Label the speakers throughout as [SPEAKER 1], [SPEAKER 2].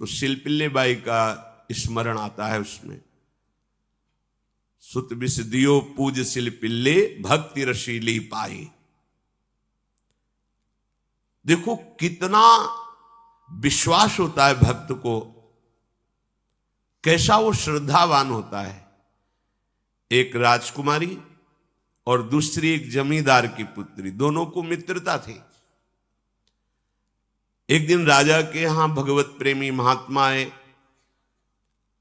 [SPEAKER 1] तो शिल्पिल्ले बाई का स्मरण आता है उसमें। सुत बिस दियो पूज शिल्पिल्ले भक्ति रशीली पाई। देखो कितना विश्वास होता है भक्त को, कैसा वो श्रद्धावान होता है। एक राजकुमारी और दूसरी एक जमींदार की पुत्री, दोनों को मित्रता थी। एक दिन राजा के यहां भगवत प्रेमी महात्मा आए।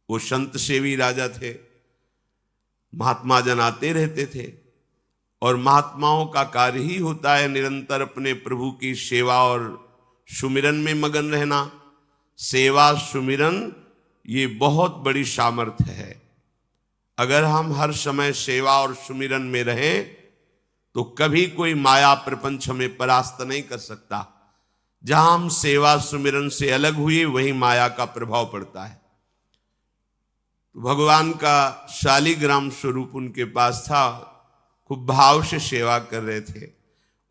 [SPEAKER 1] वो संत सेवी राजा थे। महात्मा जन आते रहते थे और महात्माओं का कार्य ही होता है निरंतर अपने प्रभु की सेवा और सुमिरन में मगन रहना। सेवा सुमिरन ये बहुत बड़ी सामर्थ्य है। अगर हम हर समय सेवा और सुमिरन में रहें तो कभी कोई माया प्रपंच हमें परास्त नहीं कर सकता। जहां हम सेवा सुमिरन से अलग हुए वहीं माया का प्रभाव पड़ता है। तो भगवान का शालिग्राम स्वरूप उनके पास था। खूब भाव से सेवा कर रहे थे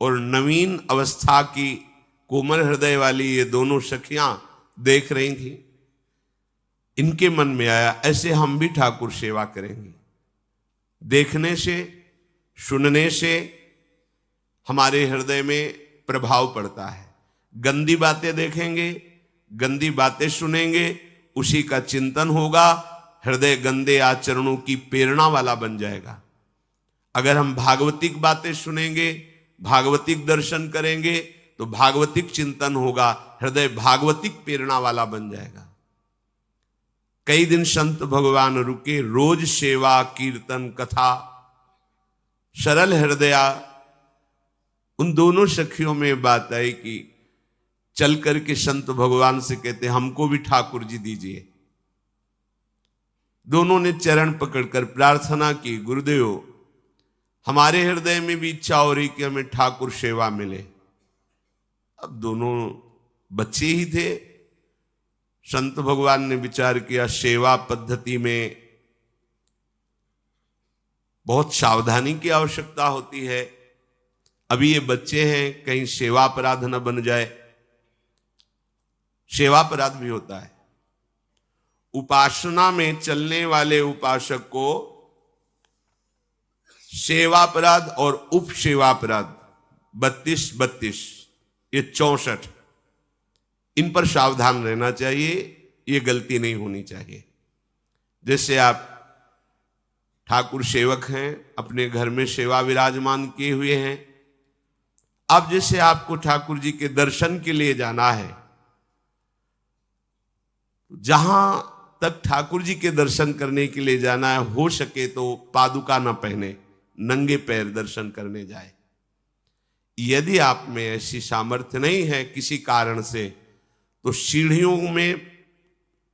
[SPEAKER 1] और नवीन अवस्था की कोमल हृदय वाली ये दोनों सखियां देख रही थी। इनके मन में आया ऐसे हम भी ठाकुर सेवा करेंगे। देखने से सुनने से हमारे हृदय में प्रभाव पड़ता है। गंदी बातें देखेंगे, गंदी बातें सुनेंगे, उसी का चिंतन होगा, हृदय गंदे आचरणों की प्रेरणा वाला बन जाएगा। अगर हम भागवतिक बातें सुनेंगे, भागवतिक दर्शन करेंगे तो भागवतिक चिंतन होगा, हृदय भागवतिक प्रेरणा वाला बन जाएगा। कई दिन संत भगवान रुके, रोज सेवा कीर्तन कथा, सरल हृदया। उन दोनों सखियों में बात आई कि चल करके संत भगवान से कहते हमको भी ठाकुर जी दीजिए। दोनों ने चरण पकड़कर प्रार्थना की, गुरुदेव हमारे हृदय में भी इच्छा हो रही कि हमें ठाकुर सेवा मिले। अब दोनों बच्चे ही थे। संत भगवान ने विचार किया सेवा पद्धति में बहुत सावधानी की आवश्यकता होती है। अभी ये बच्चे हैं, कहीं सेवा अपराध न बन जाए। सेवा अपराध भी होता है। उपासना में चलने वाले उपासक को सेवा अपराध और उप सेवा अपराध 32 ये 64 इन पर सावधान रहना चाहिए। ये गलती नहीं होनी चाहिए। जैसे आप ठाकुर सेवक हैं, अपने घर में सेवा विराजमान किए हुए हैं। अब जैसे आपको ठाकुर जी के दर्शन के लिए जाना है, जहां तक ठाकुर जी के दर्शन करने के लिए जाना है, हो सके तो पादुका न पहने, नंगे पैर दर्शन करने जाए। यदि आप में ऐसी सामर्थ्य नहीं है किसी कारण से, तो सीढ़ियों में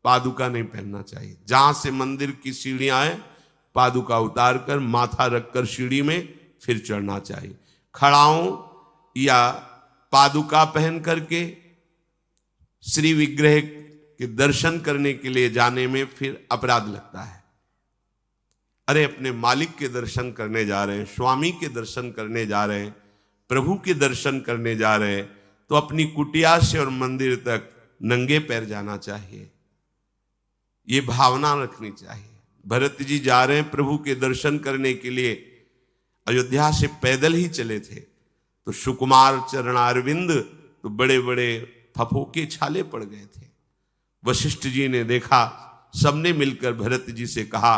[SPEAKER 1] पादुका नहीं पहनना चाहिए। जहां से मंदिर की सीढ़ियां हैं, पादुका उतार कर माथा रखकर सीढ़ी में फिर चढ़ना चाहिए। खड़ाओं या पादुका पहन करके श्री विग्रह के दर्शन करने के लिए जाने में फिर अपराध लगता है। अरे अपने मालिक के दर्शन करने जा रहे हैं, स्वामी के दर्शन करने जा रहे हैं, प्रभु के दर्शन करने जा रहे हैं, तो अपनी कुटिया से और मंदिर तक नंगे पैर जाना चाहिए। ये भावना रखनी चाहिए। भरत जी जा रहे हैं प्रभु के दर्शन करने के लिए, अयोध्या से पैदल ही चले थे, तो सुकुमार चरणारविंद तो बड़े बड़े फफोके छाले पड़ गए थे। वशिष्ठ जी ने देखा, सबने मिलकर भरत जी से कहा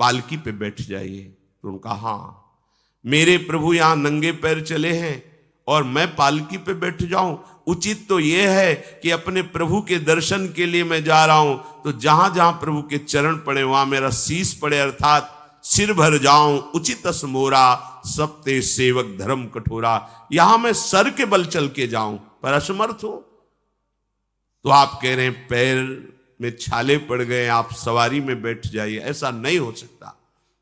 [SPEAKER 1] पालकी पे बैठ जाइए। तो उनका हाँ, मेरे प्रभु यहां नंगे पैर चले हैं और मैं पालकी पे बैठ जाऊं? उचित तो यह है कि अपने प्रभु के दर्शन के लिए मैं जा रहा हूं, तो जहां जहां प्रभु के चरण पड़े वहां मेरा शीश पड़े, अर्थात सिर भर जाऊं। उचित मोरा सबते सेवक धर्म कठोरा। यहां मैं सर के बल चल के जाऊं पर असमर्थ हूं। तो आप कह रहे हैं पैर में छाले पड़ गए, आप सवारी में बैठ जाइए। ऐसा नहीं हो सकता।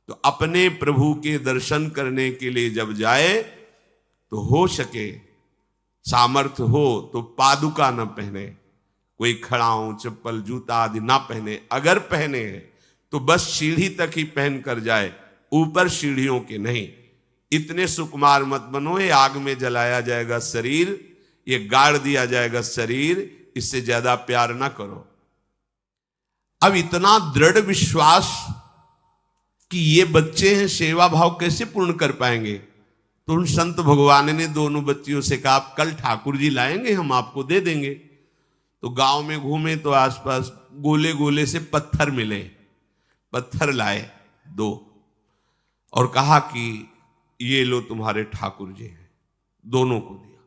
[SPEAKER 1] तो अपने प्रभु के दर्शन करने के लिए जब जाए तो हो सके, सामर्थ्य हो तो पादुका न पहने, कोई खड़ाऊं चप्पल जूता आदि ना पहने। अगर पहने हैं तो बस सीढ़ी तक ही पहन कर जाए, ऊपर सीढ़ियों के नहीं। इतने सुकुमार मत बनो, ये आग में जलाया जाएगा शरीर, ये गाड़ दिया जाएगा शरीर, इससे ज्यादा प्यार ना करो। अब इतना दृढ़ विश्वास कि ये बच्चे हैं, सेवा भाव कैसे पूर्ण कर पाएंगे। तो उन संत भगवान ने दोनों बच्चियों से कहा, आप कल ठाकुर जी लाएंगे, हम आपको दे देंगे। तो गांव में घूमे तो आसपास गोले गोले से पत्थर मिले, पत्थर लाए 2 और कहा कि ये लो तुम्हारे ठाकुर जी हैं। दोनों को दिया।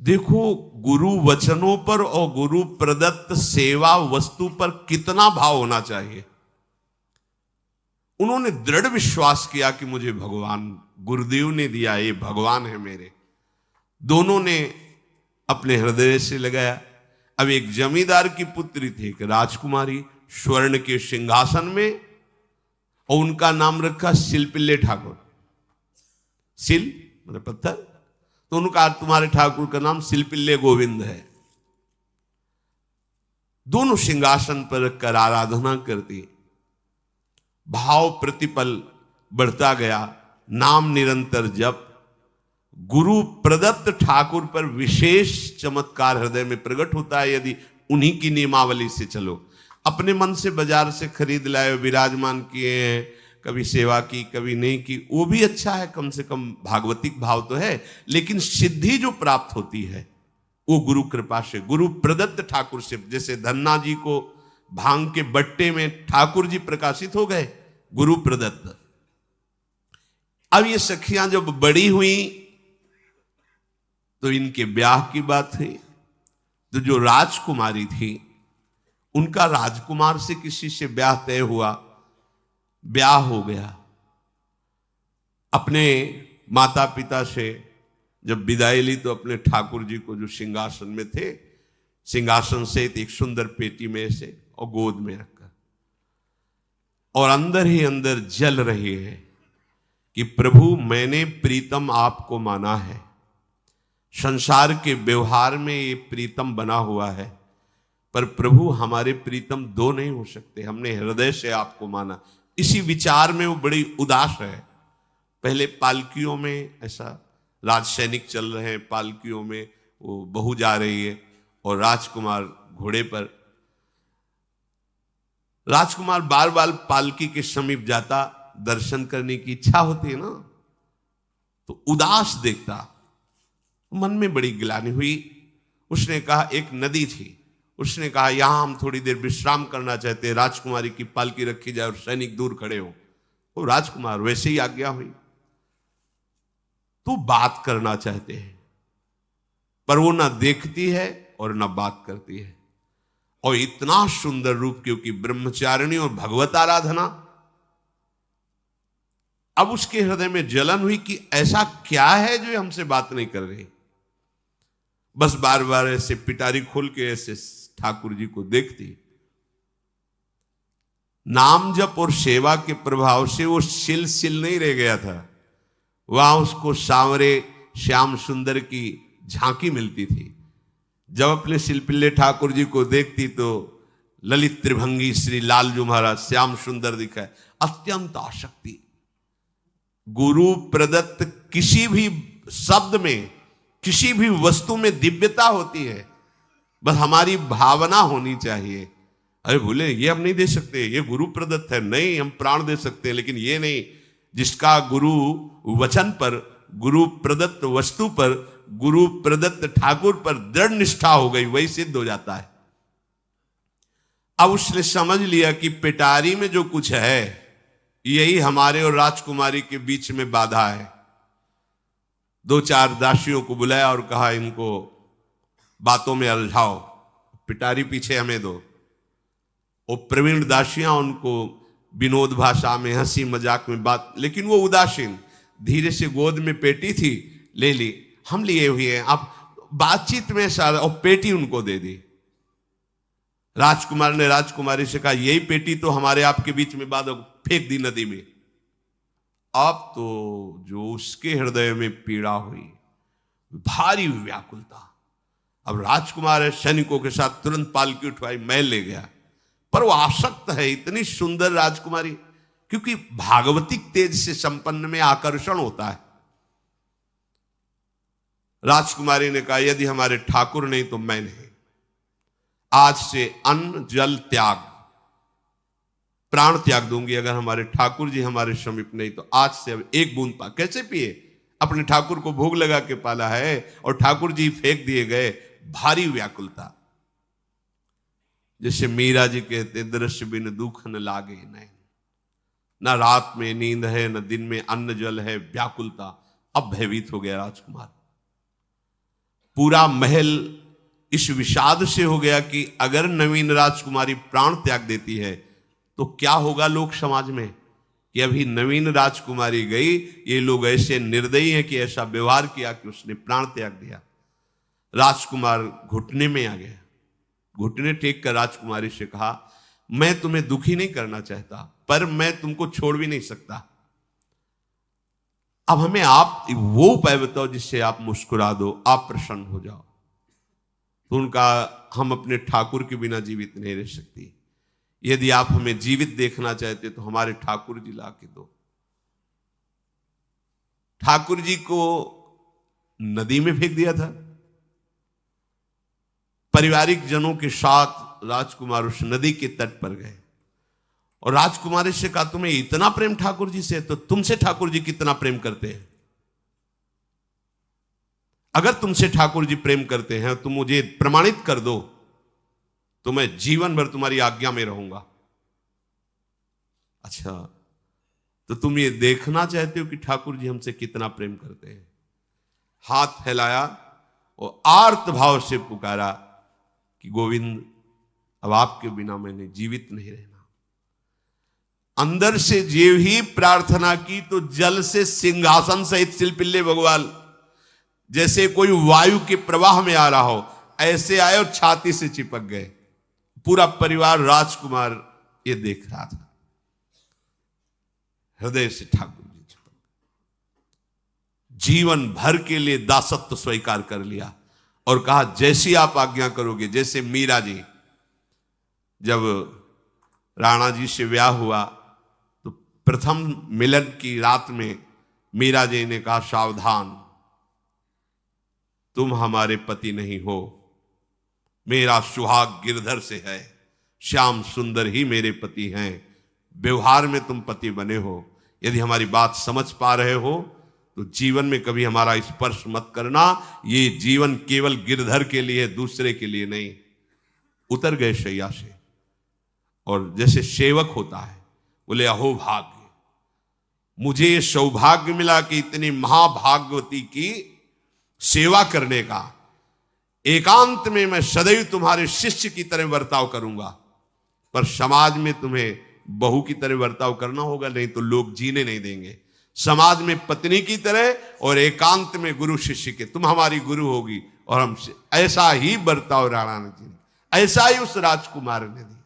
[SPEAKER 1] देखो गुरु वचनों पर और गुरु प्रदत्त सेवा वस्तु पर कितना भाव होना चाहिए। उन्होंने दृढ़ विश्वास किया कि मुझे भगवान गुरुदेव ने दिया, ये भगवान है मेरे। दोनों ने अपने हृदय से लगाया। अब एक जमींदार की पुत्री थी, एक राजकुमारी, स्वर्ण के सिंहासन में, और उनका नाम रखा शिल्पिल्ले ठाकुर। शिल मतलब पत्थर, तो उनका तुम्हारे ठाकुर का नाम शिल्पिल्ले गोविंद है। दोनों सिंहासन पर रखकर आराधना करती। भाव प्रतिपल बढ़ता गया, नाम निरंतर जप। गुरु प्रदत्त ठाकुर पर विशेष चमत्कार हृदय में प्रकट होता है यदि उन्हीं की नियमावली से चलो। अपने मन से बाजार से खरीद लाए, विराजमान किए हैं, कभी सेवा की कभी नहीं की, वो भी अच्छा है, कम से कम भागवतिक भाव तो है। लेकिन सिद्धि जो प्राप्त होती है वो गुरु कृपा से, गुरु प्रदत्त ठाकुर से। जैसे धन्ना जी को भांग के बट्टे में ठाकुर जी प्रकाशित हो गए, गुरु प्रदत्त। अब ये सखियां जब बड़ी हुई तो इनके ब्याह की बात हुई। तो जो राजकुमारी थी उनका राजकुमार से किसी से ब्याह तय हुआ, ब्याह हो गया। अपने माता पिता से जब विदाई ली तो अपने ठाकुर जी को जो सिंहासन में थे, सिंहासन से एक सुंदर पेटी में से और गोद में रखकर, और अंदर ही अंदर जल रही है कि प्रभु मैंने प्रीतम आपको माना है, संसार के व्यवहार में ये प्रीतम बना हुआ है, पर प्रभु हमारे प्रीतम 2 नहीं हो सकते, हमने हृदय से आपको माना। इसी विचार में वो बड़ी उदास है। पहले पालकियों में ऐसा राज सैनिक चल रहे हैं, पालकियों में वो बहू जा रही है और राजकुमार घोड़े पर। राजकुमार बार बार पालकी के समीप जाता, दर्शन करने की इच्छा होती है ना, तो उदास देखता, मन में बड़ी गिलानी हुई। उसने कहा, एक नदी थी, उसने कहा यहां हम थोड़ी देर विश्राम करना चाहते हैं, राजकुमारी की पालकी रखी जाए और सैनिक दूर खड़े हो। तो राजकुमार वैसे ही आज्ञा हुई। तो बात करना चाहते हैं पर वो ना देखती है और ना बात करती है। और इतना सुंदर रूप, क्योंकि ब्रह्मचारिणी और भगवत आराधना। अब उसके हृदय में जलन हुई कि ऐसा क्या है जो हमसे बात नहीं कर रही। बस बार बार ऐसे पिटारी खोल के ऐसे ठाकुर जी को देखती। नाम जप और सेवा के प्रभाव से वो सिल नहीं रह गया था, वहां उसको सांवरे श्याम सुंदर की झांकी मिलती थी। जब अपने शिल्पिल्ले ठाकुर जी को देखती तो ललित त्रिभंगी श्री लालजू महाराज श्याम सुंदर दिखाए, अत्यंत आसक्ति। गुरु प्रदत्त किसी भी शब्द में, किसी भी वस्तु में दिव्यता होती है, बस हमारी भावना होनी चाहिए। अरे बोले ये हम नहीं दे सकते, ये गुरु प्रदत्त है, नहीं हम प्राण दे सकते हैं, लेकिन ये नहीं। जिसका गुरु वचन पर, गुरु प्रदत्त वस्तु पर, गुरु प्रदत्त ठाकुर पर दृढ़ निष्ठा हो गई, वही सिद्ध हो जाता है। अब उसने समझ लिया कि पिटारी में जो कुछ है यही हमारे और राजकुमारी के बीच में बाधा है। 2-4 दासियों को बुलाया और कहा इनको बातों में उलझाओ, पिटारी पीछे हमें दो। वो प्रवीण दासियां उनको विनोद भाषा में, हंसी मजाक में बात, लेकिन वो उदासीन। धीरे से गोद में पेटी थी, ले ली, हम लिए हुए हैं, आप बातचीत में सारा, और पेटी उनको दे दी। राजकुमार ने राजकुमारी से कहा यही पेटी तो हमारे आपके बीच में बात, फेंक दी नदी में। अब तो जो उसके हृदय में पीड़ा हुई, भारी व्याकुलता। अब राजकुमार है, सैनिकों के साथ तुरंत पालकी उठवाई, महल ले गया। पर वो आसक्त है, इतनी सुंदर राजकुमारी, क्योंकि भागवतिक तेज से संपन्न में आकर्षण होता है। राजकुमारी ने कहा यदि हमारे ठाकुर नहीं तो मैं नहीं। आज से अन्न जल त्याग, प्राण त्याग दूंगी अगर हमारे ठाकुर जी हमारे समीप नहीं तो। आज से अब एक बूंद पा कैसे पिए? अपने ठाकुर को भोग लगा के पाला है और ठाकुर जी फेंक दिए गए। भारी व्याकुलता, जैसे मीरा जी कहते, दृश्य बिन दुख न लागे नैन, न रात में नींद है न दिन में अन्न जल है, व्याकुलता। अब भयभीत हो गया राजकुमार। पूरा महल इस विषाद से हो गया कि अगर नवीन राजकुमारी प्राण त्याग देती है तो क्या होगा लोक समाज में, कि अभी नवीन राजकुमारी गई, ये लोग ऐसे निर्दयी हैं कि ऐसा व्यवहार किया कि उसने प्राण त्याग दिया। राजकुमार घुटने में आ गया, घुटने टेक कर राजकुमारी से कहा, मैं तुम्हें दुखी नहीं करना चाहता, पर मैं तुमको छोड़ भी नहीं सकता। अब हमें आप वो उपाय बताओ जिससे आप मुस्कुरा दो, आप प्रसन्न हो जाओ। तो उनका, हम अपने ठाकुर के बिना जीवित नहीं रह सकती। यदि आप हमें जीवित देखना चाहते तो हमारे ठाकुर जी ला के दो। ठाकुर जी को नदी में फेंक दिया था। पारिवारिक जनों के साथ राजकुमार उस नदी के तट पर गए और राजकुमारी से कहा, तुम्हें इतना प्रेम ठाकुर जी से, तो तुमसे ठाकुर जी कितना प्रेम करते हैं? अगर तुमसे ठाकुर जी प्रेम करते हैं तो मुझे प्रमाणित कर दो, तो मैं जीवन भर तुम्हारी आज्ञा में रहूंगा। अच्छा, तो तुम ये देखना चाहते हो कि ठाकुर जी हमसे कितना प्रेम करते हैं? हाथ फैलाया और आर्त भाव से पुकारा कि गोविंद, अब आपके बिना मैंने जीवित नहीं रहना। अंदर से जीव ही प्रार्थना की तो जल से सिंहासन सहित सिलपिल्ले भगवान, जैसे कोई वायु के प्रवाह में आ रहा हो, ऐसे आए और छाती से चिपक गए। पूरा परिवार, राजकुमार ये देख रहा था। हृदय से ठाकुर जी चिपक, जीवन भर के लिए दासत्व स्वीकार कर लिया और कहा, जैसी आप आज्ञा करोगे। जैसे मीरा जी, जब राणा जी से ब्याह हुआ तो प्रथम मिलन की रात में मीरा जी ने कहा, सावधान, तुम हमारे पति नहीं हो, मेरा सुहाग गिरधर से है, श्याम सुंदर ही मेरे पति हैं। व्यवहार में तुम पति बने हो, यदि हमारी बात समझ पा रहे हो तो जीवन में कभी हमारा स्पर्श मत करना। ये जीवन केवल गिरधर के लिए, दूसरे के लिए नहीं। उतर गए शैया से और जैसे सेवक होता है, बोले, अहो भाग्य, मुझे ये सौभाग्य मिला कि इतनी महाभागवती की सेवा करने का। एकांत में मैं सदैव तुम्हारे शिष्य की तरह बर्ताव करूंगा, पर समाज में तुम्हें बहू की तरह बर्ताव करना होगा, नहीं तो लोग जीने नहीं देंगे। समाज में पत्नी की तरह और एकांत में गुरु शिष्य के, तुम हमारी गुरु होगी और हमसे। ऐसा ही बर्ताव राणा ने जी, ऐसा ही उस राजकुमार ने दिया।